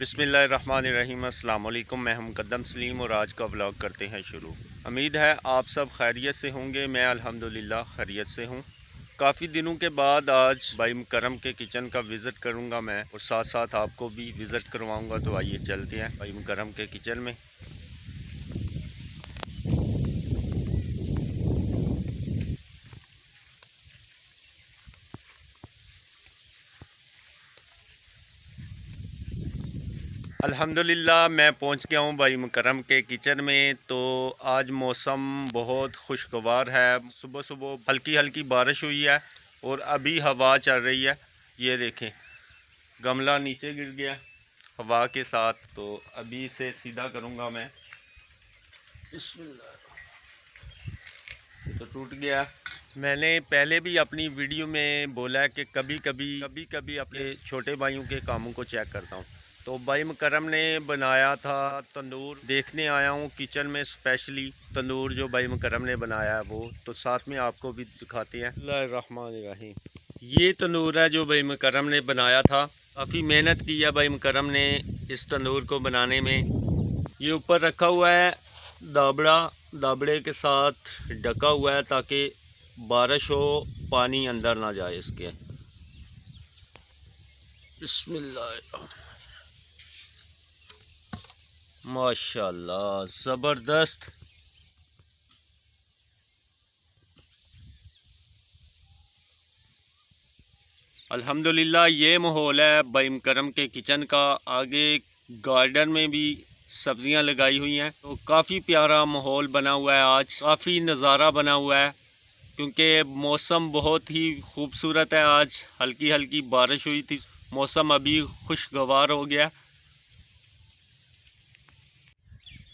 बिस्मिल्लाहिर्रहमानिर्रहीम। अस्सलाम वालेकुम। मैं हम मुक़द्दम सलीम और आज का व्लॉग करते हैं शुरू। उम्मीद है आप सब खैरियत से होंगे। मैं अल्हम्दुलिल्लाह खैरियत से हूँ। काफ़ी दिनों के बाद आज भाई मुकरम के किचन का विज़िट करूँगा मैं, और साथ साथ आपको भी विज़िट करवाऊँगा। तो आइए चलते हैं भाई मुकरम के किचन में। अल्हम्दुलिल्लाह मैं पहुंच गया हूं भाई मुकरम के किचन में। तो आज मौसम बहुत खुशगवार है। सुबह सुबह हल्की हल्की बारिश हुई है और अभी हवा चल रही है। ये देखें, गमला नीचे गिर गया हवा के साथ। तो अभी इसे सीधा करूंगा मैं। बिस्मिल्लाह। ये तो टूट गया। मैंने पहले भी अपनी वीडियो में बोला है कि कभी कभी अपने छोटे भाइयों के कामों को चेक करता हूँ। तो भाई मुकरम ने बनाया था तंदूर, देखने आया हूँ किचन में। स्पेशली तंदूर जो भाई मुकरम ने बनाया है वो, तो साथ में आपको भी दिखाते हैं। बिस्मिल्लाहिर्रहमानिर्रहीम। ये तंदूर है जो भाई मुकरम ने बनाया था। काफ़ी मेहनत की है भाई मुकरम ने इस तंदूर को बनाने में। ये ऊपर रखा हुआ है दाबड़े के साथ ढका हुआ है ताकि बारिश हो पानी अंदर ना जाए इसके। बिस्मिल्लाह। माशाल्लाह ज़बरदस्त। अल्हम्दुलिल्लाह ये माहौल है भाई मुकरम के किचन का। आगे गार्डन में भी सब्जियां लगाई हुई हैं, तो काफ़ी प्यारा माहौल बना हुआ है। आज काफ़ी नज़ारा बना हुआ है क्योंकि मौसम बहुत ही खूबसूरत है। आज हल्की हल्की बारिश हुई थी, मौसम अभी खुशगवार हो गया।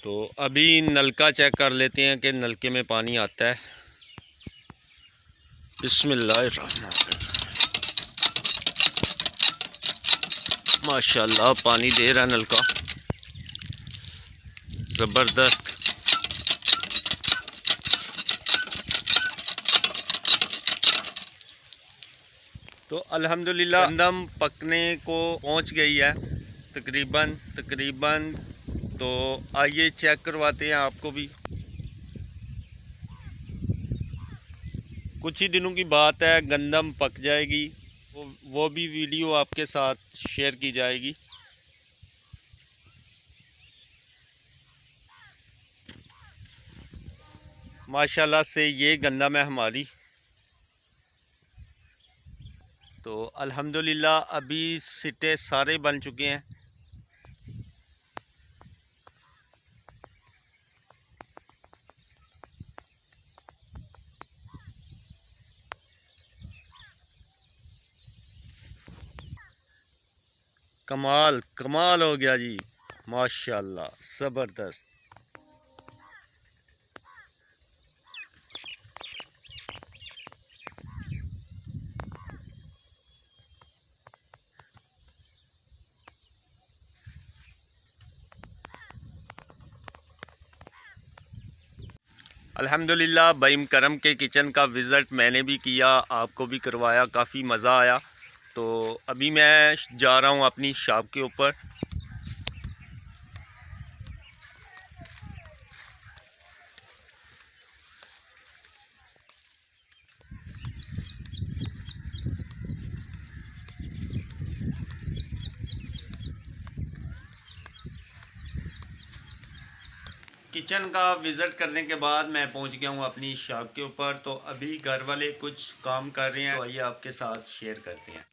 तो अभी नलका चेक कर लेते हैं कि नलके में पानी आता है। बिस्मिल्लाहिर्रहमानिर्रहीम। माशाल्लाह पानी दे रहा है नलका, ज़बरदस्त। तो अल्हम्दुलिल्लाह गंदम पकने को पहुंच गई है तकरीबन। तो आइए चेक करवाते हैं आपको भी। कुछ ही दिनों की बात है, गंदम पक जाएगी। वो भी वीडियो आपके साथ शेयर की जाएगी। माशाल्लाह से ये गंदम है हमारी। तो अल्हम्दुलिल्लाह अभी सिट्टे सारे बन चुके हैं। कमाल हो गया जी, माशाल्लाह ज़बरदस्त। अल्हम्दुलिल्लाह भाई मुकरम के किचन का विज़िट मैंने भी किया, आपको भी करवाया, काफ़ी मज़ा आया। तो अभी मैं जा रहा हूँ अपनी शॉप के ऊपर। किचन का विज़िट करने के बाद मैं पहुंच गया हूं अपनी शॉप के ऊपर। तो अभी घर वाले कुछ काम कर रहे हैं, तो आइए आपके साथ शेयर करते हैं।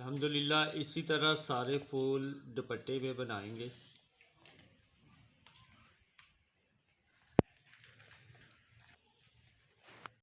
अल्हम्दुलिल्लाह इसी तरह सारे फूल दुपट्टे में बनाएंगे।